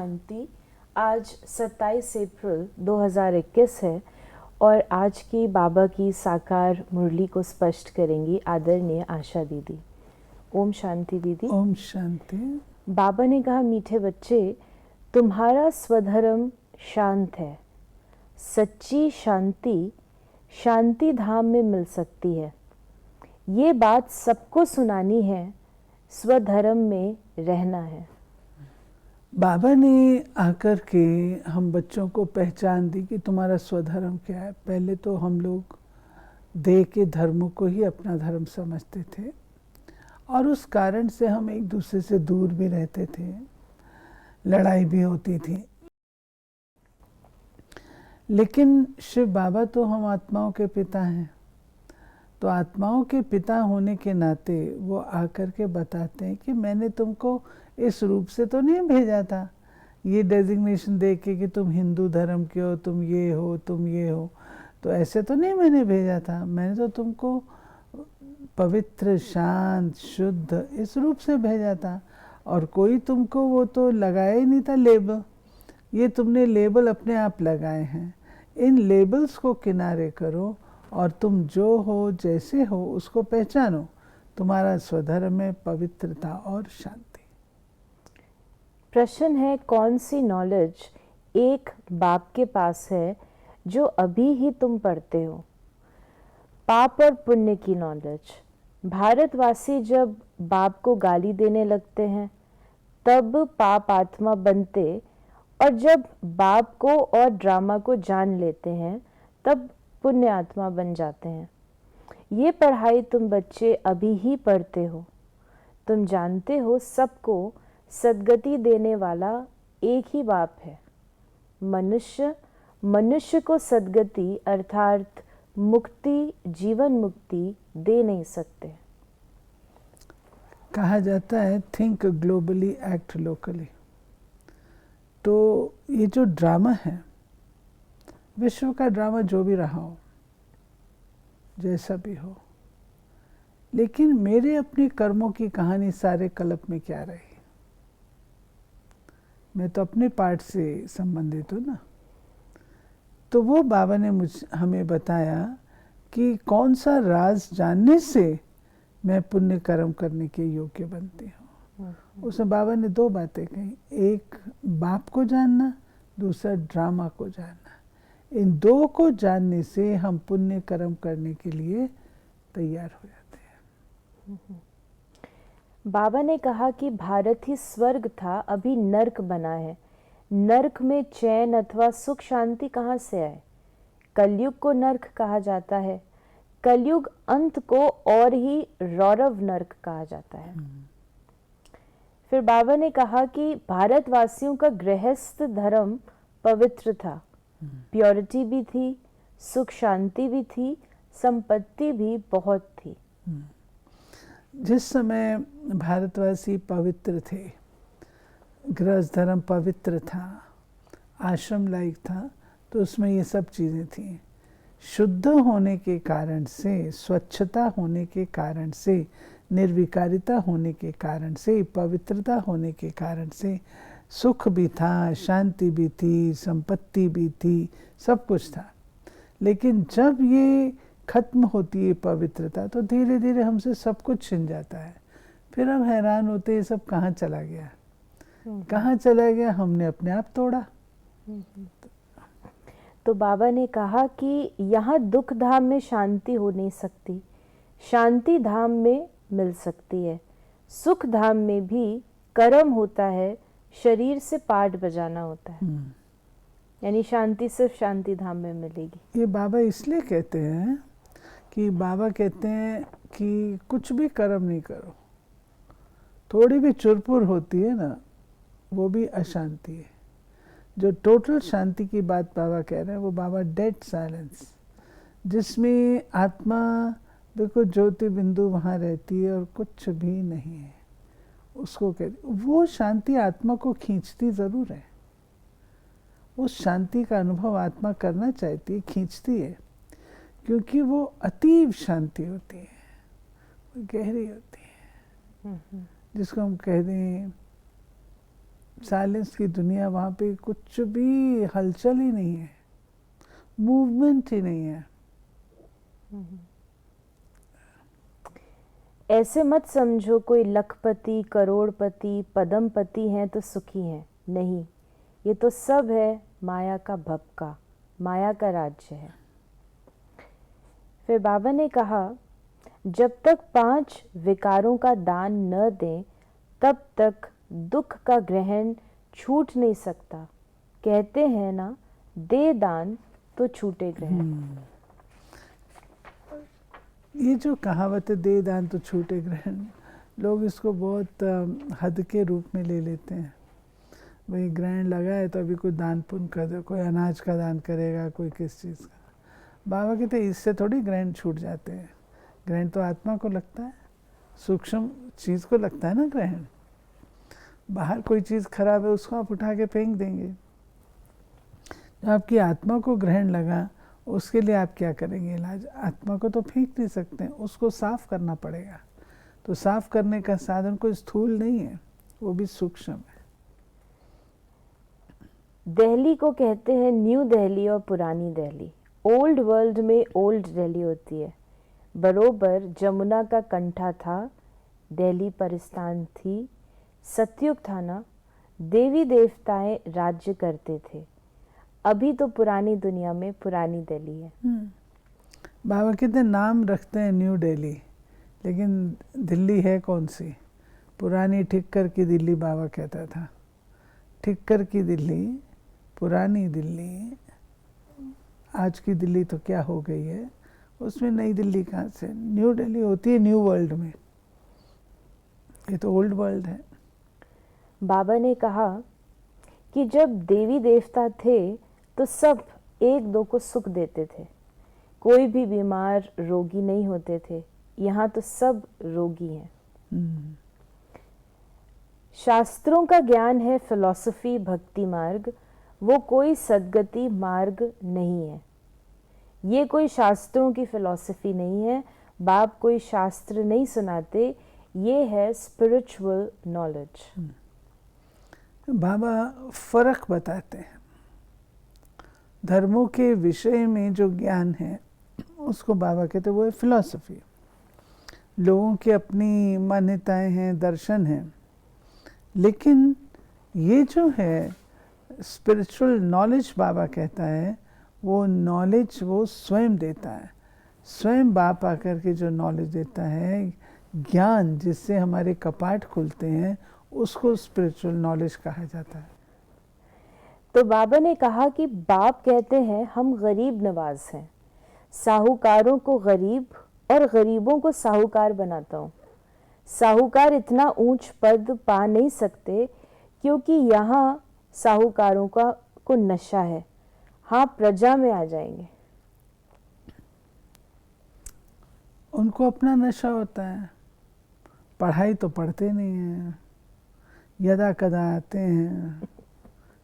शांति। आज 27 अप्रैल 2021 है और आज की बाबा की साकार मुरली को स्पष्ट करेंगी आदरणीय आशा दीदी। ओम शांति दीदी। ओम शांति। बाबा ने कहा, मीठे बच्चे, तुम्हारा स्वधर्म शांत है। सच्ची शांति शांति धाम में मिल सकती है। ये बात सबको सुनानी है, स्वधर्म में रहना है। बाबा ने आकर के हम बच्चों को पहचान दी कि तुम्हारा स्वधर्म क्या है। पहले तो हम लोग देह के धर्मों को ही अपना धर्म समझते थे और उस कारण से हम एक दूसरे से दूर भी रहते थे, लड़ाई भी होती थी। लेकिन शिव बाबा तो हम आत्माओं के पिता हैं, तो आत्माओं के पिता होने के नाते वो आकर के बताते हैं कि मैंने तुमको इस रूप से तो नहीं भेजा था, ये डेजिग्नेशन दे के कि तुम हिंदू धर्म के हो, तुम ये हो, तुम ये हो, तो ऐसे तो नहीं मैंने भेजा था। मैंने तो तुमको पवित्र, शांत, शुद्ध इस रूप से भेजा था और कोई तुमको वो तो लगाया ही नहीं था लेबल। ये तुमने लेबल अपने आप लगाए हैं। इन लेबल्स को किनारे करो और तुम जो हो, जैसे हो, उसको पहचानो। तुम्हारा स्वधर्म में पवित्रता और शांति। प्रश्न है, कौन सी नॉलेज एक बाप के पास है जो अभी ही तुम पढ़ते हो? पाप और पुण्य की नॉलेज। भारतवासी जब बाप को गाली देने लगते हैं तब पाप आत्मा बनते, और जब बाप को और ड्रामा को जान लेते हैं तब पुण्य आत्मा बन जाते हैं। ये पढ़ाई तुम बच्चे अभी ही पढ़ते हो। तुम जानते हो सबको सद्गति देने वाला एक ही बाप है। मनुष्य को सद्गति अर्थात मुक्ति, जीवन मुक्ति दे नहीं सकते। कहा जाता है थिंक ग्लोबली, एक्ट लोकली। तो ये जो ड्रामा है, विश्व का ड्रामा जो भी रहा हो, जैसा भी हो, लेकिन मेरे अपने कर्मों की कहानी सारे कल्प में क्या रही? मैं तो अपने पार्ट से संबंधित हूँ ना। तो वो बाबा ने हमें बताया कि कौन सा राज जानने से मैं पुण्य कर्म करने के योग्य बनती हूँ। उसमें बाबा ने दो बातें कही, एक बाप को जानना, दूसरा ड्रामा को जानना। इन दो को जानने से हम पुण्य कर्म करने के लिए तैयार हो जाते हैं। बाबा ने कहा कि भारत ही स्वर्ग था, अभी नर्क बना है। नर्क में चैन अथवा सुख शांति कहाँ से आए? कलयुग को नर्क कहा जाता है। कलयुग अंत को और ही रौरव नर्क कहा जाता है। फिर बाबा ने कहा कि भारतवासियों का गृहस्थ धर्म पवित्र था। प्योरिटी भी थी, सुख शांति भी थी, संपत्ति भी बहुत थी। जिस समय भारतवासी पवित्र थे, गृहस्थ धर्म पवित्र था, आश्रम लायक था, तो उसमें ये सब चीज़ें थी। शुद्ध होने के कारण से, स्वच्छता होने के कारण से, निर्विकारिता होने के कारण से, पवित्रता होने के कारण से सुख भी था, शांति भी थी, संपत्ति भी थी, सब कुछ था। लेकिन जब ये खत्म होती है पवित्रता, तो धीरे धीरे हमसे सब कुछ छिन जाता है। फिर हम हैरान होते हैं सब कहाँ चला गया, कहाँ चला गया, हमने अपने आप तोड़ा। तो बाबा ने कहा कि यहाँ दुख धाम में शांति हो नहीं सकती, शांति धाम में मिल सकती है। सुख धाम में भी कर्म होता है, शरीर से पाठ बजाना होता है। यानी शांति सिर्फ शांति धाम में मिलेगी। ये बाबा इसलिए कहते हैं कि बाबा कहते हैं कि कुछ भी कर्म नहीं करो, थोड़ी भी चुरपुर होती है ना, वो भी अशांति है। जो टोटल शांति की बात बाबा कह रहे हैं वो बाबा डेड साइलेंस, जिसमें आत्मा बिल्कुल ज्योति बिंदु वहाँ रहती है और कुछ भी नहीं है, उसको कहते। वो शांति आत्मा को खींचती ज़रूर है, उस शांति का अनुभव आत्मा करना चाहती है, खींचती है, क्योंकि वो अतीव शांति होती है, वो गहरी होती है। जिसको हम कह दें साइलेंस की दुनिया, वहाँ पे कुछ भी हलचल ही नहीं है, मूवमेंट ही नहीं है। ऐसे मत समझो कोई लखपति, करोड़पति, पदमपति हैं तो सुखी हैं, नहीं, ये तो सब है माया का भपका, माया का राज्य है। फिर बाबा ने कहा, जब तक 5 विकारों का दान न दें तब तक दुख का ग्रहण छूट नहीं सकता। कहते हैं ना, दे दान तो छूटे ग्रहण। ये जो कहावत है, दे दान तो छूटे ग्रहण, लोग इसको बहुत हद के रूप में ले लेते हैं। भाई ग्रहण लगा है तो अभी कोई दान पुण्य कर दो, कोई अनाज का दान करेगा, कोई किस चीज़ का। बाबा कहते हैं इससे थोड़ी ग्रहण छूट जाते हैं। ग्रहण तो आत्मा को लगता है, सूक्ष्म चीज़ को लगता है ना ग्रहण। बाहर कोई चीज़ खराब है उसको आप उठा के फेंक देंगे। जो आपकी आत्मा को ग्रहण लगा उसके लिए आप क्या करेंगे इलाज? आत्मा को तो फेंक नहीं सकते, उसको साफ करना पड़ेगा। तो साफ करने का साधन कोई स्थूल नहीं है, वो भी सूक्ष्म है। दिल्ली को कहते हैं न्यू दिल्ली और पुरानी दिल्ली। ओल्ड वर्ल्ड में ओल्ड दिल्ली होती है। बरोबर जमुना का कंठा था, दिल्ली परिस्तान थी, सतयुग था ना, देवी देवताएं राज्य करते थे। अभी तो पुरानी दुनिया में पुरानी दिल्ली है। बाबा कितने नाम रखते हैं न्यू दिल्ली, लेकिन दिल्ली है कौन सी? पुरानी ठिक्कर की दिल्ली बाबा कहता था। ठिक्कर की दिल्ली, पुरानी दिल्ली, आज की दिल्ली तो क्या हो गई है, उसमें नई दिल्ली कहाँ से? न्यू दिल्ली होती है न्यू वर्ल्ड में, ये तो ओल्ड वर्ल्ड है। बाबा ने कहा कि जब देवी देवता थे तो सब एक दो को सुख देते थे, कोई भी बीमार रोगी नहीं होते थे। यहाँ तो सब रोगी हैं। शास्त्रों का ज्ञान है फिलॉसफी, भक्ति मार्ग, वो कोई सद्गति मार्ग नहीं है। ये कोई शास्त्रों की फिलॉसफी नहीं है, बाप कोई शास्त्र नहीं सुनाते, ये है स्पिरिचुअल नॉलेज। बाबा फर्क बताते हैं। धर्मों के विषय में जो ज्ञान है उसको बाबा कहते हैं वो है फिलॉसफी। लोगों की अपनी मान्यताएं हैं, दर्शन हैं, लेकिन ये जो है स्पिरिचुअल नॉलेज, बाबा कहता है वो नॉलेज वो स्वयं देता है। स्वयं बाप आकर के जो नॉलेज देता है, ज्ञान जिससे हमारे कपाट खुलते हैं, उसको स्पिरिचुअल नॉलेज कहा जाता है। तो बाबा ने कहा कि बाप कहते हैं हम गरीब नवाज हैं, साहूकारों को गरीब और गरीबों को साहूकार बनाता हूँ। साहूकार इतना ऊंच पद पा नहीं सकते क्योंकि यहाँ साहूकारों को नशा है। हाँ, प्रजा में आ जाएंगे। उनको अपना नशा होता है, पढ़ाई तो पढ़ते नहीं हैं, यदा कदा आते हैं,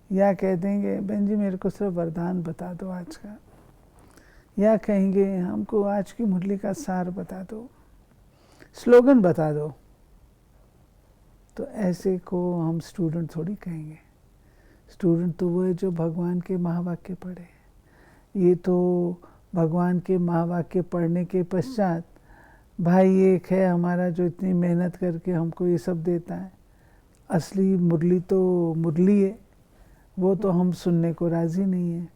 या कह देंगे बहन जी मेरे को सिर्फ वरदान बता दो आज का, या कहेंगे हमको आज की मुरली का सार बता दो, स्लोगन बता दो। तो ऐसे को हम स्टूडेंट थोड़ी कहेंगे। स्टूडेंट तो वो है जो भगवान के महावाक्य पढ़े। ये तो भगवान के महावाक्य पढ़ने के पश्चात भाई एक है हमारा जो इतनी मेहनत करके हमको ये सब देता है, असली मुरली तो मुरली है, वो तो हम सुनने को राज़ी नहीं है।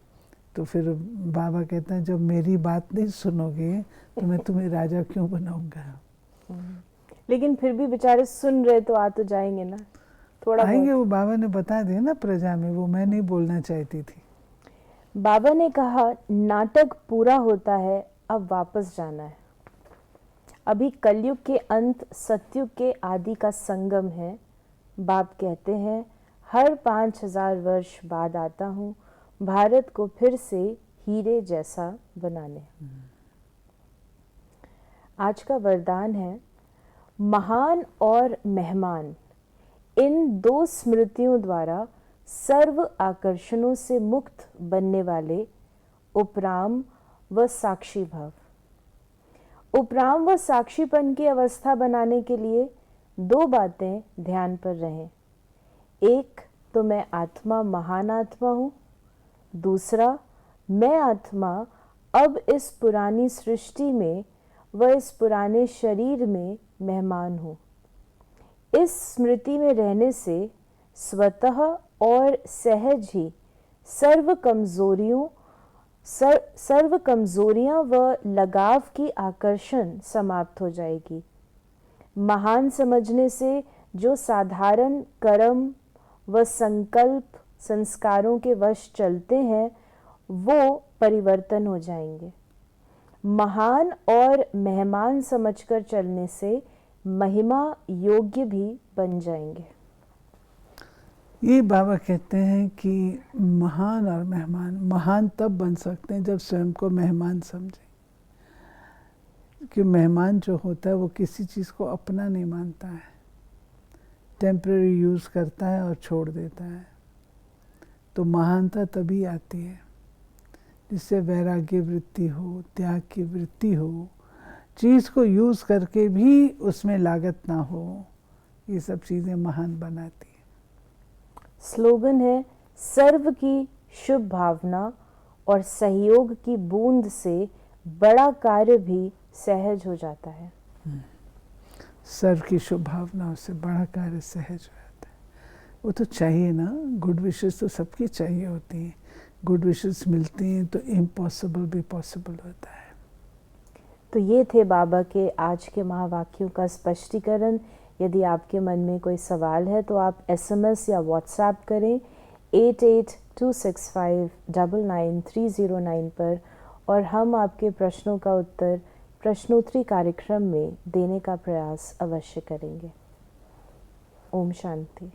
तो फिर बाबा कहते हैं जब मेरी बात नहीं सुनोगे तो मैं तुम्हें राजा क्यों बनाऊंगा। लेकिन फिर भी बेचारे सुन रहे तो आ तो जाएंगे ना, थोड़ा आएंगे। वो बाबा ने बता दिया ना प्रजा में, वो मैं नहीं बोलना चाहती थी। बाबा ने कहा नाटक पूरा होता है, अब वापस जाना है। अभी कलयुग के अंत सतयुग के आदि का संगम है। बाप कहते हैं हर 5000 वर्ष बाद आता हूँ भारत को फिर से हीरे जैसा बनाने। आज का वरदान है महान और मेहमान। इन 2 स्मृतियों द्वारा सर्व आकर्षणों से मुक्त बनने वाले उपराम व साक्षी भव। उपराम व साक्षीपन की अवस्था बनाने के लिए 2 बातें ध्यान पर रहें। एक, तो मैं आत्मा महान आत्मा हूँ। दूसरा, मैं आत्मा अब इस पुरानी सृष्टि में व इस पुराने शरीर में मेहमान हूँ। इस स्मृति में रहने से स्वतः और सहज ही सर्व कमजोरियां व लगाव की आकर्षण समाप्त हो जाएगी। महान समझने से जो साधारण कर्म व संकल्प संस्कारों के वश चलते हैं वो परिवर्तन हो जाएंगे। महान और मेहमान समझकर चलने से महिमा योग्य भी बन जाएंगे। ये बाबा कहते हैं कि महान और मेहमान, महान तब बन सकते हैं जब स्वयं को मेहमान समझें। कि मेहमान जो होता है वो किसी चीज़ को अपना नहीं मानता है, टेम्परेरी यूज़ करता है और छोड़ देता है। तो महानता तभी आती है जिससे वैराग्य वृत्ति हो, त्याग की वृत्ति हो, चीज़ को यूज़ करके भी उसमें लागत ना हो। ये सब चीज़ें महान बनाती हैं। स्लोगन है, सर्व की शुभ भावना और सहयोग की बूंद से बड़ा कार्य भी सहज हो जाता है। सर्व की शुभ भावनाओं से बड़ा कार्य सहज हो जाता है। वो तो चाहिए ना, गुड विशेस तो सबकी चाहिए होती हैं। गुड विशेस मिलती हैं तो इम्पॉसिबल भी पॉसिबल होता है। तो ये थे बाबा के आज के महावाक्यों का स्पष्टीकरण। यदि आपके मन में कोई सवाल है तो आप SMS या WhatsApp करें 8826599309 पर और हम आपके प्रश्नों का उत्तर प्रश्नोत्तरी कार्यक्रम में देने का प्रयास अवश्य करेंगे। ओम शांति।